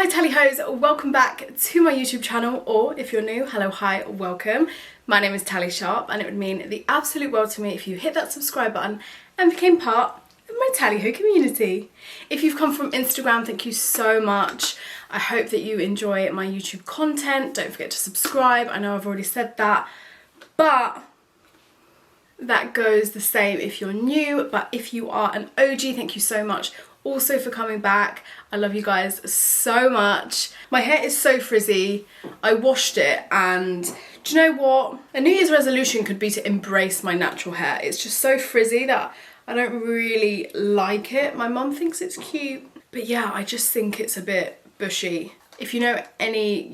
tally hoes, welcome back to my YouTube channel, or if you're new, hello, hi, welcome. My name is Tally Sharp and it would mean the absolute world to me if you hit that subscribe button and became part of my tally ho community. If you've come from Instagram, thank you so much. I hope that you enjoy my YouTube content. Don't forget to subscribe. I know I've already said that, but that goes the same if you're new. But if you are an OG, thank you so much also for coming back. I love you guys so much. My hair is so frizzy. I washed it, and do you know what? A New Year's resolution could be to embrace my natural hair. It's just so frizzy that I don't really like it. My mum thinks it's cute, but yeah, I just think it's a bit bushy. If you know any,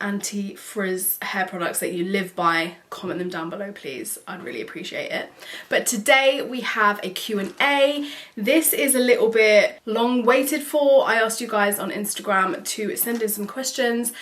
anti-frizz hair products that you live by, comment them down below, please. I'd really appreciate it. But today we have a Q&A. This is a little bit long waited for. I asked you guys on Instagram to send in some questions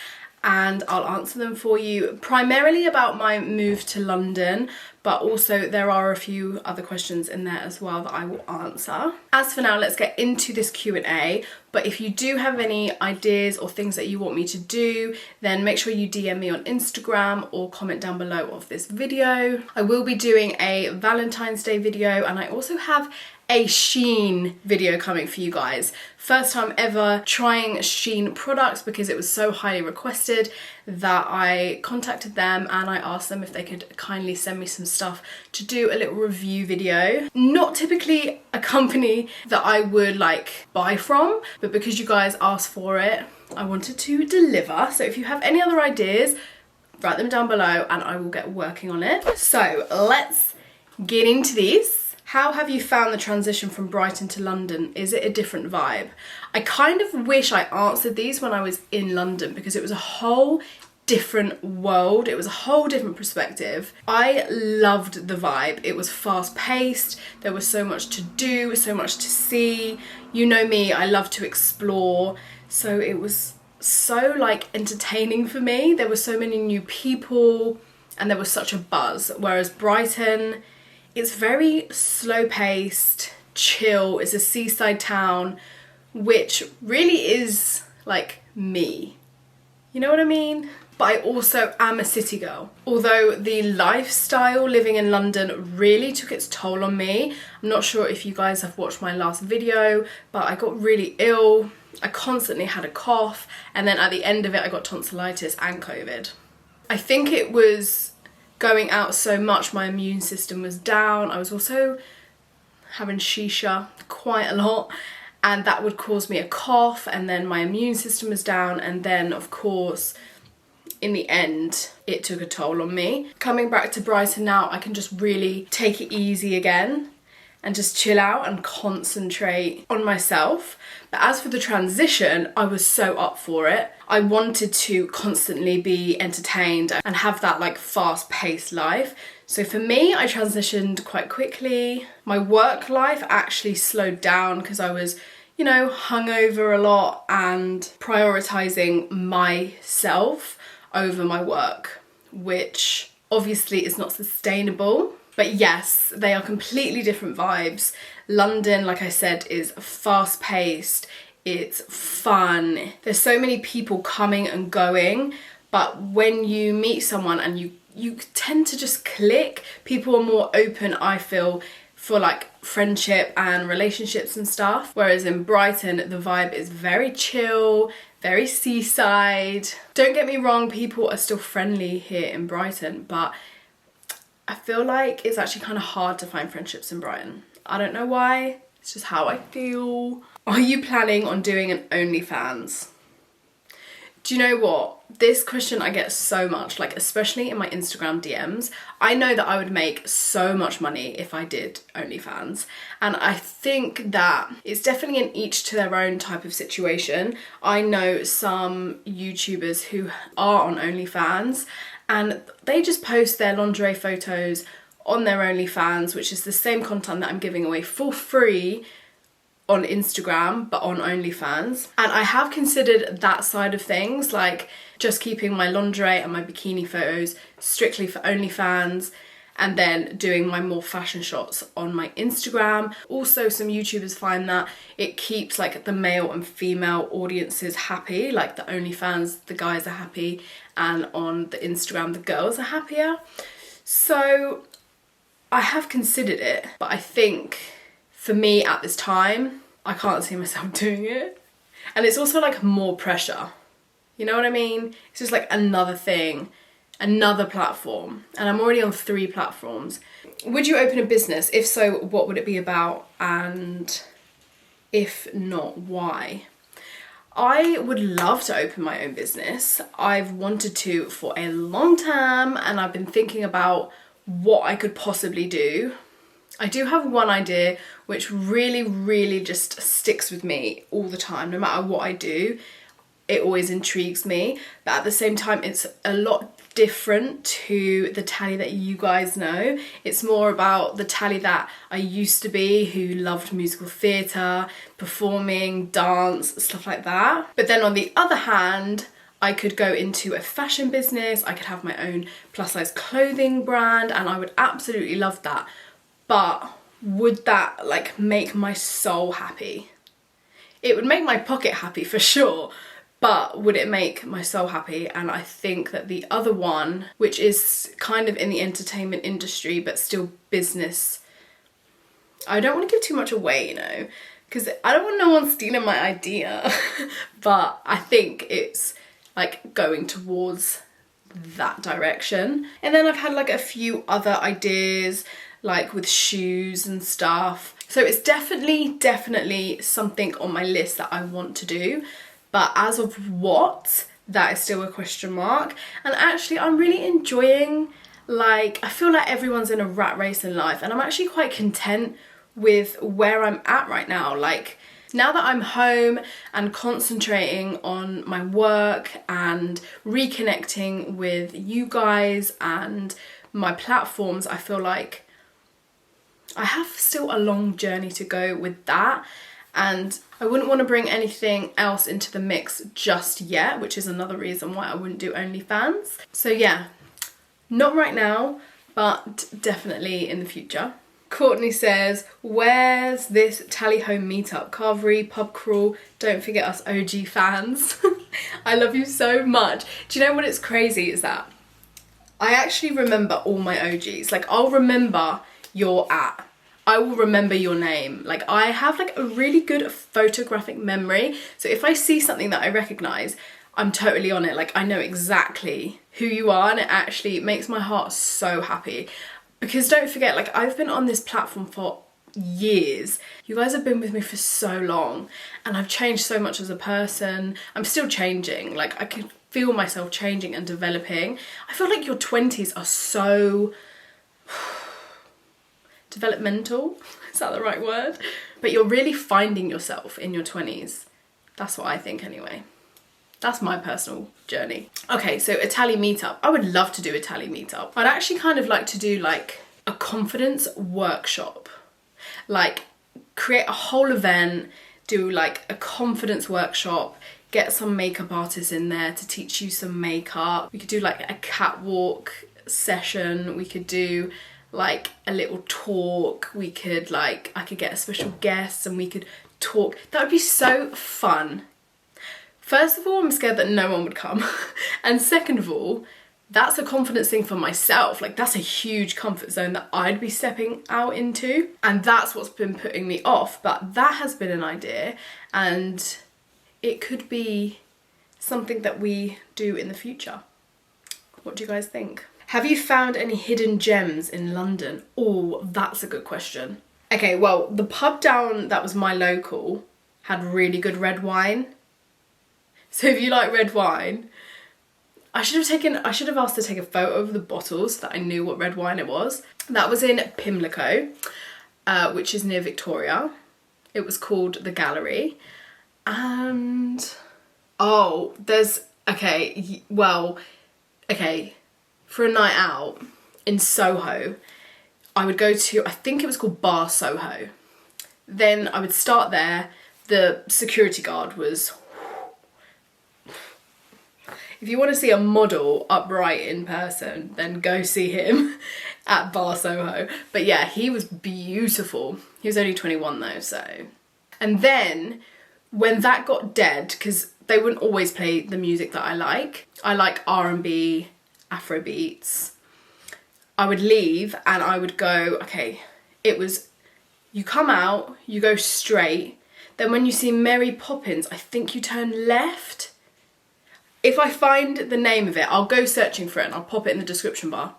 and I'll answer them for you, primarily about my move to London, but also there are a few other questions in there as well that I will answer. As for now, let's get into this Q&A, but if you do have any ideas or things that you want me to do, then make sure you DM me on Instagram or comment down below of this video. I will be doing a Valentine's Day video, and I also have a Shein video coming for you guys. First time ever trying Shein products because it was so highly requested that I contacted them and I asked them if they could kindly send me some stuff to do a little review video. Not typically a company that I would buy from, but because you guys asked for it, I wanted to deliver. So if you have any other ideas, write them down below and I will get working on it. So let's get into these. How have you found the transition from Brighton to London? Is it a different vibe? I kind of wish I answered these when I was in London because it was a whole different world. It was a whole different perspective. I loved the vibe. It was fast paced. There was so much to do, so much to see. You know me, I love to explore. So it was so entertaining for me. There were so many new people and there was such a buzz. Whereas Brighton, it's very slow paced, chill. It's a seaside town, which really is me. You know what I mean? But I also am a city girl. Although the lifestyle living in London really took its toll on me. I'm not sure if you guys have watched my last video, but I got really ill. I constantly had a cough, and then at the end of it, I got tonsillitis and COVID. I think it was going out so much, my immune system was down. I was also having shisha quite a lot, and that would cause me a cough, and then my immune system was down, and then of course in the end it took a toll on me. Coming back to Brighton now, I can just really take it easy again and just chill out and concentrate on myself. But as for the transition, I was so up for it. I wanted to constantly be entertained and have that fast-paced life. So for me, I transitioned quite quickly. My work life actually slowed down because I was, hungover a lot and prioritizing myself over my work, which obviously is not sustainable. But yes, they are completely different vibes. London, like I said, is fast-paced, it's fun. There's so many people coming and going, but when you meet someone and you tend to just click, people are more open, I feel, for friendship and relationships and stuff. Whereas in Brighton, the vibe is very chill, very seaside. Don't get me wrong, people are still friendly here in Brighton, but I feel like it's actually kind of hard to find friendships in Brighton. I don't know why, it's just how I feel. Are you planning on doing an OnlyFans? Do you know what? This question I get so much, especially in my Instagram DMs. I know that I would make so much money if I did OnlyFans. And I think that it's definitely an each to their own type of situation. I know some YouTubers who are on OnlyFans and they just post their lingerie photos on their OnlyFans, which is the same content that I'm giving away for free on Instagram, but on OnlyFans. And I have considered that side of things, just keeping my lingerie and my bikini photos strictly for OnlyFans and then doing my more fashion shots on my Instagram. Also, some YouTubers find that it keeps like the male and female audiences happy, like the OnlyFans, the guys are happy, and on the Instagram, the girls are happier. So I have considered it, but I think for me at this time, I can't see myself doing it. And it's also like more pressure. You know what I mean? It's just like another thing, another platform. And I'm already on 3 platforms. Would you open a business? If so, what would it be about? And if not, why? I would love to open my own business. I've wanted to for a long time, and I've been thinking about what I could possibly do. I do have one idea which really just sticks with me all the time. No matter what I do, it always intrigues me. But at the same time, it's a lot different to the Tally that you guys know. It's more about the Tally that I used to be, who loved musical theatre, performing, dance, stuff like that. But then on the other hand, I could go into a fashion business, I could have my own plus size clothing brand, and I would absolutely love that. But would that like make my soul happy? It would make my pocket happy for sure, but would it make my soul happy? And I think that the other one, which is kind of in the entertainment industry but still business, I don't want to give too much away, you know, because I don't want no one stealing my idea. But I think it's like going towards that direction. And then I've had like a few other ideas, like with shoes and stuff. So it's definitely something on my list that I want to do. But as of what, that is still a question mark. And actually I'm really enjoying, like, I feel like everyone's in a rat race in life, and I'm actually quite content with where I'm at right now. Like, now that I'm home and concentrating on my work and reconnecting with you guys and my platforms, I feel like I have still a long journey to go with that. And I wouldn't want to bring anything else into the mix just yet, which is another reason why I wouldn't do OnlyFans. So yeah, not right now, but definitely in the future. Courtney says, where's this Tally Home meetup? Carvery, pub crawl, don't forget us OG fans. I love you so much. Do you know what it's crazy is that I actually remember all my OGs. Like, I'll remember your at. I will remember your name. Like, I have like a really good photographic memory. So if I see something that I recognize, I'm totally on it. Like, I know exactly who you are, and it actually makes my heart so happy. Because don't forget, like, I've been on this platform for years. You guys have been with me for so long, and I've changed so much as a person. I'm still changing. Like, I can feel myself changing and developing. I feel like your 20s are so developmental. Is that the right word? But you're really finding yourself in your 20s. That's what I think anyway. That's my personal journey. Okay, so a Tally meetup. I would love to do a Tally meetup. I'd actually kind of like to do like a confidence workshop. Like, create a whole event, do like a confidence workshop, get some makeup artists in there to teach you some makeup. We could do like a catwalk session. We could do like a little talk. We could like, I could get a special guest and we could talk. That would be so fun. First of all, I'm scared that no one would come. And second of all, that's a confidence thing for myself. Like, that's a huge comfort zone that I'd be stepping out into. And that's what's been putting me off. But that has been an idea, and it could be something that we do in the future. What do you guys think? Have you found any hidden gems in London? Oh, that's a good question. Okay, well, the pub down that was my local had really good red wine. So if you like red wine, I should have asked to take a photo of the bottle so that I knew what red wine it was. That was in Pimlico, which is near Victoria. It was called The Gallery. And, oh, there's, okay, for a night out in Soho, I would go to, I think it was called Bar Soho. Then I would start there. The security guard was, If you want to see a model upright in person, then go see him at Bar Soho. But yeah, he was beautiful. He was only 21 though, so. And then when that got dead, because they wouldn't always play the music that I like R&B, Afro beats. I would leave and I would go, okay, it was, you come out, you go straight, then when you see Mary Poppins, I think you turn left. If I find the name of it, I'll go searching for it and I'll pop it in the description bar.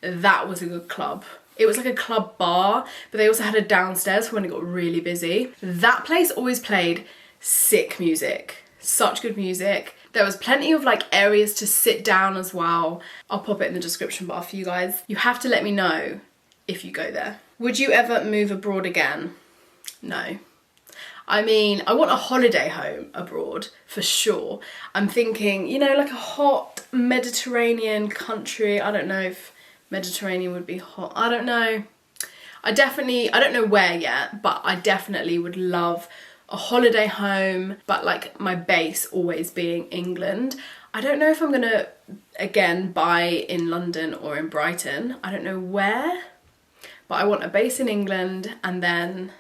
That was a good club. It was like a club bar, but they also had a downstairs for when it got really busy. That place always played sick music, such good music. There was plenty of like areas to sit down as well. I'll pop it in the description bar for you guys. You have to let me know if you go there. Would you ever move abroad again? No. I mean, I want a holiday home abroad for sure. I'm thinking, you know, like a hot Mediterranean country. I don't know if Mediterranean would be hot. I don't know. I don't know where yet, but I definitely would love a holiday home, but like my base always being England. I don't know if I'm gonna, again, buy in London or in Brighton. I don't know where, but I want a base in England and then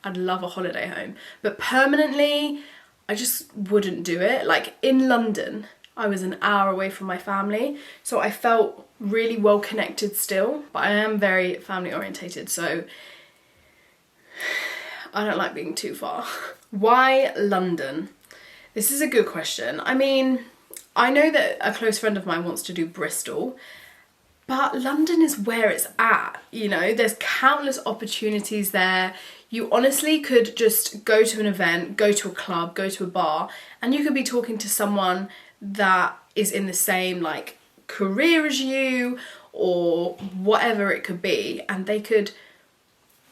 I'd love a holiday home. But permanently, I just wouldn't do it. Like in London, I was an hour away from my family, so I felt really well connected still, but I am very family orientated, so I don't like being too far. Why London? This is a good question. I mean, I know that a close friend of mine wants to do Bristol, but London is where it's at, you know? There's countless opportunities there. You honestly could just go to an event, go to a club, go to a bar, and you could be talking to someone that is in the same like career as you or whatever it could be, and they could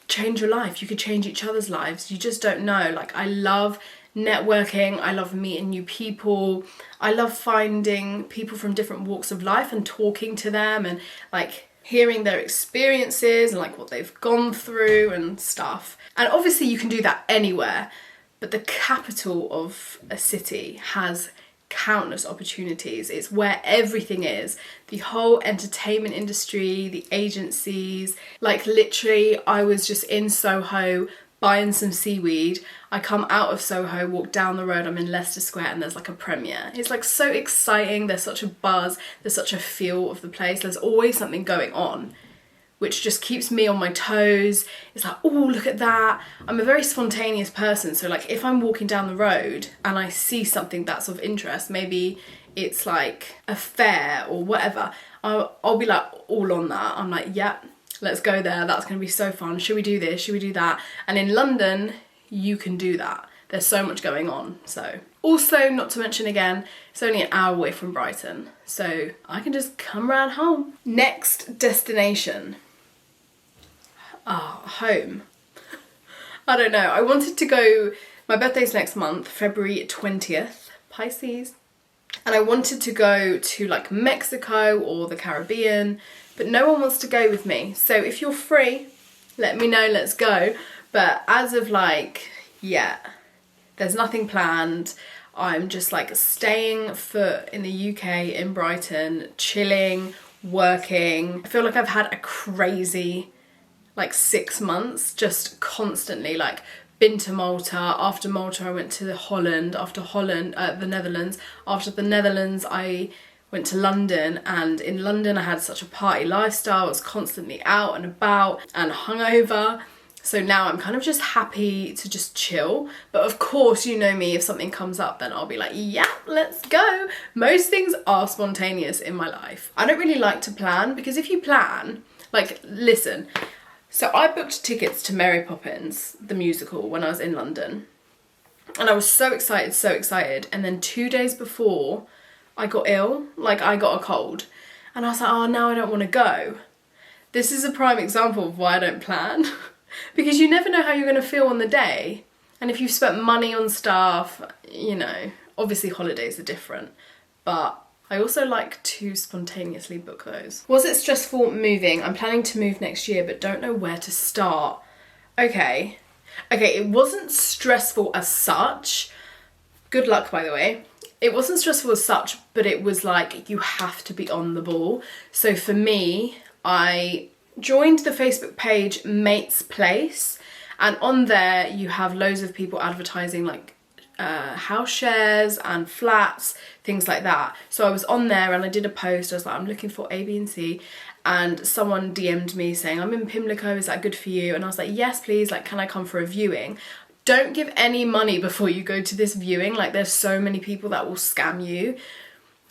change your life. You could change each other's lives. You just don't know. Like, I love networking. I love meeting new people. I love finding people from different walks of life and talking to them and like hearing their experiences and like what they've gone through and stuff. And obviously you can do that anywhere, but the capital of a city has countless opportunities. It's where everything is. The whole entertainment industry, the agencies, like literally I was just in Soho buying some seaweed. I come out of Soho, walk down the road, I'm in Leicester Square and there's like a premiere. It's like so exciting. There's such a buzz. There's such a feel of the place. There's always something going on, which just keeps me on my toes. It's like, oh, look at that. I'm a very spontaneous person. So like if I'm walking down the road and I see something that's of interest, maybe it's like a fair or whatever, I'll be like all on that. I'm like, yeah, let's go there. That's gonna be so fun. Should we do this? Should we do that? And in London, you can do that. There's so much going on. So also, not to mention again, it's only an hour away from Brighton. So I can just come around home. Next destination. Home. I don't know. I wanted to go, my birthday's next month, February 20th, Pisces. And I wanted to go to like Mexico or the Caribbean, but no one wants to go with me. So if you're free, let me know, let's go. But as of like, yeah, there's nothing planned. I'm just like staying foot in the UK, in Brighton, chilling, working. I feel like I've had a crazy like 6 months, just constantly like been to Malta. After Malta I went to Holland. After Holland, the Netherlands. After the Netherlands I went to London, and in London I had such a party lifestyle. I was constantly out and about and hungover. So now I'm kind of just happy to just chill. But of course, you know me, if something comes up then I'll be like, yeah, let's go. Most things are spontaneous in my life. I don't really like to plan, because if you plan, like, listen, so I booked tickets to Mary Poppins, the musical, when I was in London. And I was so excited. And then 2 days before, I got ill, like I got a cold. And I was like, oh, now I don't want to go. This is a prime example of why I don't plan. Because you never know how you're going to feel on the day. And if you've spent money on stuff, you know, obviously holidays are different. But I also like to spontaneously book those. Was it stressful moving? I'm planning to move next year, but don't know where to start. Okay, it wasn't stressful as such. Good luck, by the way. It wasn't stressful as such, but it was like you have to be on the ball. So for me, I joined the Facebook page Mate's Place, and on there you have loads of people advertising like house shares and flats, things like that. So I was on there and I did a post. I was like, I'm looking for A, B and C, and someone DM'd me saying, I'm in Pimlico, is that good for you? And I was like, yes please, like can I come for a viewing? Don't give any money before you go to this viewing, like there's so many people that will scam you.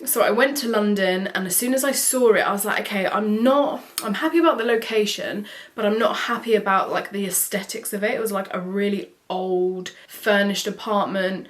So I went to London, and as soon as I saw it, I was like, okay, I'm happy about the location, but I'm not happy about like the aesthetics of it. It was like a really old furnished apartment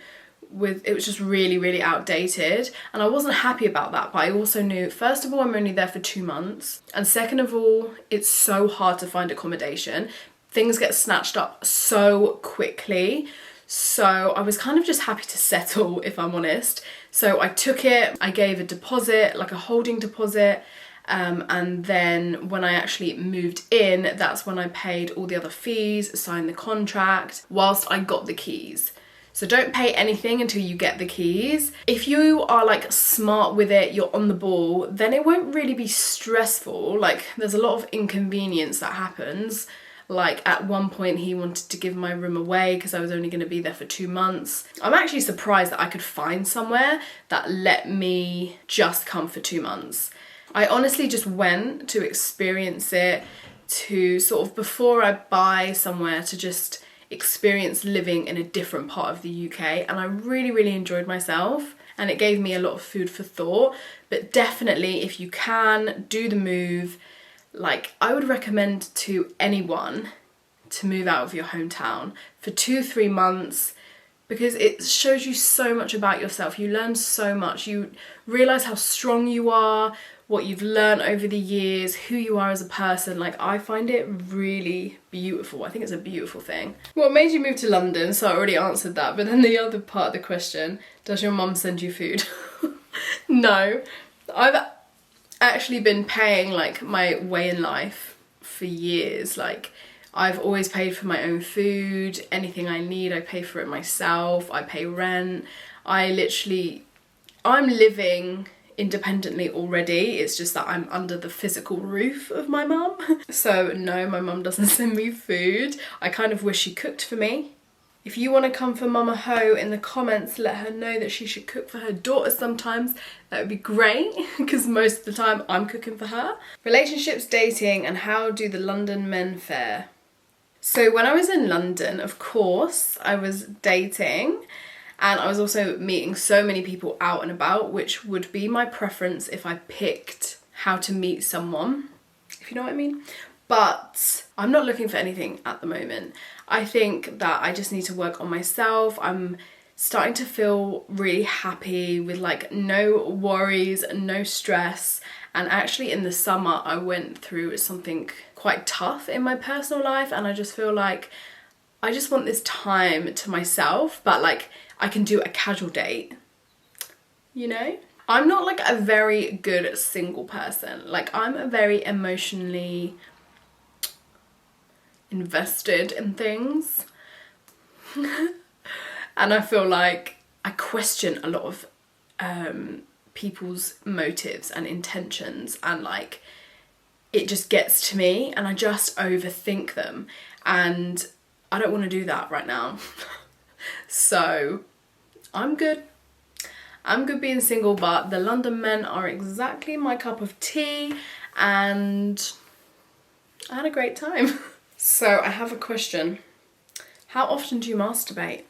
it was just really, really outdated, and I wasn't happy about that. But I also knew, first of all, I'm only there for 2 months, and second of all, it's so hard to find accommodation. Things get snatched up so quickly. So I was kind of just happy to settle, if I'm honest. So I took it, I gave a deposit, like a holding deposit, and then when I actually moved in, that's when I paid all the other fees, signed the contract, whilst I got the keys. So don't pay anything until you get the keys. If you are like smart with it, you're on the ball, then it won't really be stressful. Like there's a lot of inconvenience that happens. Like at one point he wanted to give my room away because I was only going to be there for 2 months. I'm actually surprised that I could find somewhere that let me just come for 2 months. I honestly just went to experience it, to sort of, before I buy somewhere, to just experience living in a different part of the UK, and I really, really enjoyed myself, and it gave me a lot of food for thought. But definitely, if you can, do the move. Like, I would recommend to anyone to move out of your hometown for 2-3 months, because it shows you so much about yourself. You learn so much. You realise how strong you are, what you've learned over the years, who you are as a person. Like, I find it really beautiful. I think it's a beautiful thing. What made you move to London? So I already answered that. But then the other part of the question, does your mum send you food? No. I've actually been paying like my way in life for years. Like, I've always paid for my own food. Anything I need, I pay for it myself. I pay rent. I'm living independently already. It's just that I'm under the physical roof of my mum. So no, my mum doesn't send me food. I kind of wish she cooked for me. If you want to come for Mama Ho, in the comments, let her know that she should cook for her daughter sometimes. That would be great, because most of the time I'm cooking for her. Relationships, dating, and how do the London men fare? So when I was in London, of course, I was dating, and I was also meeting so many people out and about, which would be my preference if I picked how to meet someone, if you know what I mean. But I'm not looking for anything at the moment. I think that I just need to work on myself. I'm starting to feel really happy with like no worries, no stress. And actually in the summer I went through something quite tough in my personal life, and I just feel like I just want this time to myself, but like I can do a casual date, you know? I'm not like a very good single person. Like, I'm a very emotionally invested in things. And I feel like I question a lot of people's motives and intentions, and like it just gets to me and I just overthink them, and I don't want to do that right now. So I'm good being single, but the London men are exactly my cup of tea, and I had a great time. So I have a question. How often do you masturbate?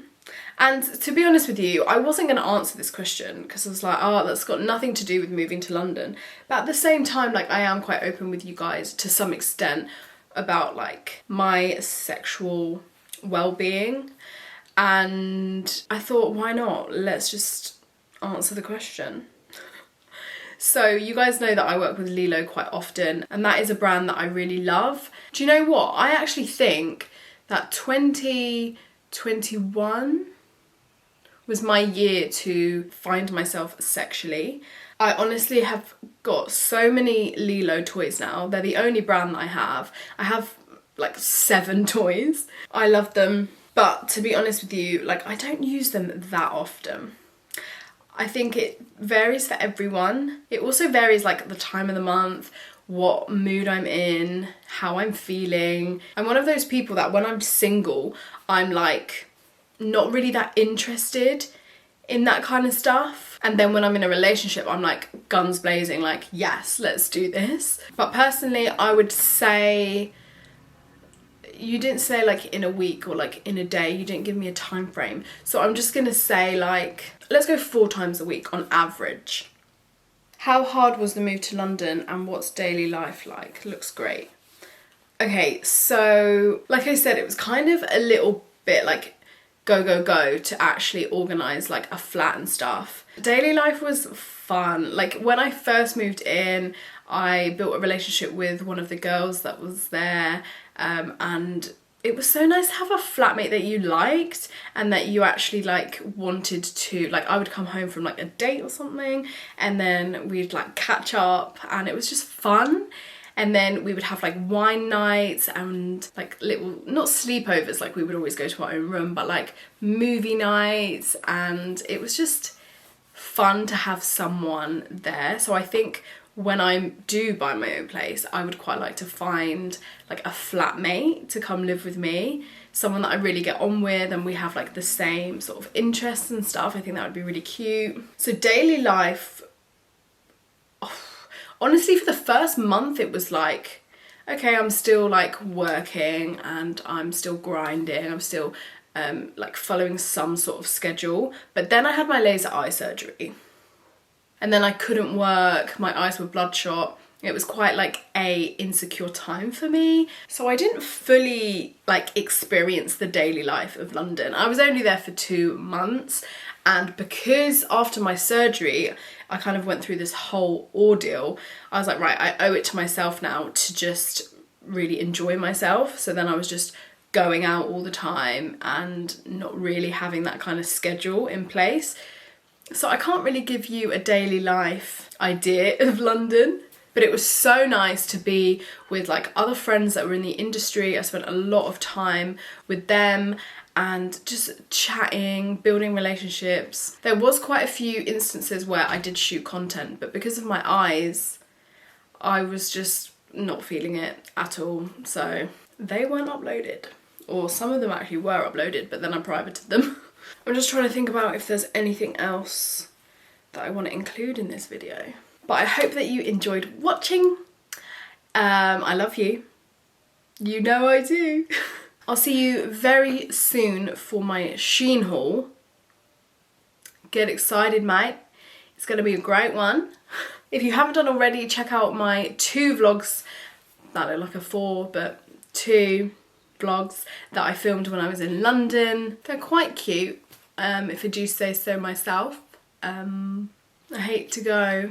And to be honest with you, I wasn't going to answer this question because I was like, oh, that's got nothing to do with moving to London. But at the same time, like, I am quite open with you guys to some extent about like my sexual well-being. And I thought, why not? Let's just answer the question. So you guys know that I work with Lilo quite often, and that is a brand that I really love. Do you know what? I actually think that 2021 was my year to find myself sexually. I honestly have got so many Lilo toys now. They're the only brand that I have. I have like 7 toys. I love them. But to be honest with you, like, I don't use them that often. I think it varies for everyone. It also varies like the time of the month, what mood I'm in, how I'm feeling. I'm one of those people that when I'm single, I'm like not really that interested in that kind of stuff. And then when I'm in a relationship, I'm like guns blazing, like, yes, let's do this. But personally, I would say, you didn't say like in a week or like in a day, you didn't give me a time frame. So I'm just gonna say like, let's go 4 times a week on average. How hard was the move to London and what's daily life like? Looks great. Okay, so like I said, it was kind of a little bit like go to actually organise like a flat and stuff. Daily life was fun. Like when I first moved in, I built a relationship with one of the girls that was there, and it was so nice to have a flatmate that you liked and that you actually like wanted to, like I would come home from like a date or something and then we'd like catch up and it was just fun. And then we would have like wine nights and like little, not sleepovers, like we would always go to our own room, but like movie nights, and it was just fun to have someone there. So I think when I do buy my own place, I would quite like to find like a flatmate to come live with me, someone that I really get on with and we have like the same sort of interests and stuff. I think that would be really cute. So daily life, honestly, for the first month, it was like, okay, I'm still like working and I'm still grinding. I'm still like following some sort of schedule. But then I had my laser eye surgery and then I couldn't work. My eyes were bloodshot. It was quite like a insecure time for me. So I didn't fully like experience the daily life of London. I was only there for 2 months. And because after my surgery, I kind of went through this whole ordeal, I was like, right, I owe it to myself now to just really enjoy myself. So then I was just going out all the time and not really having that kind of schedule in place. So I can't really give you a daily life idea of London, but it was so nice to be with like other friends that were in the industry. I spent a lot of time with them and just chatting, building relationships. There was quite a few instances where I did shoot content, but because of my eyes, I was just not feeling it at all. So they weren't uploaded, or some of them actually were uploaded, but then I privated them. I'm just trying to think about if there's anything else that I want to include in this video. But I hope that you enjoyed watching. I love you. You know I do. I'll see you very soon for my Shein haul. Get excited, mate. It's going to be a great one. If you haven't done already, check out my 2 vlogs. That look like a 4, but 2 vlogs that I filmed when I was in London. They're quite cute, if I do say so myself. I hate to go.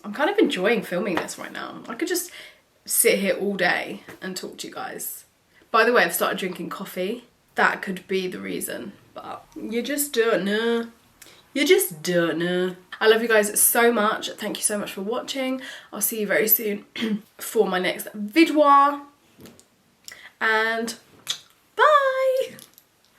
I'm kind of enjoying filming this right now. I could just sit here all day and talk to you guys. By the way, I've started drinking coffee. That could be the reason, but you just don't know. You just don't know. I love you guys so much. Thank you so much for watching. I'll see you very soon for my next video. And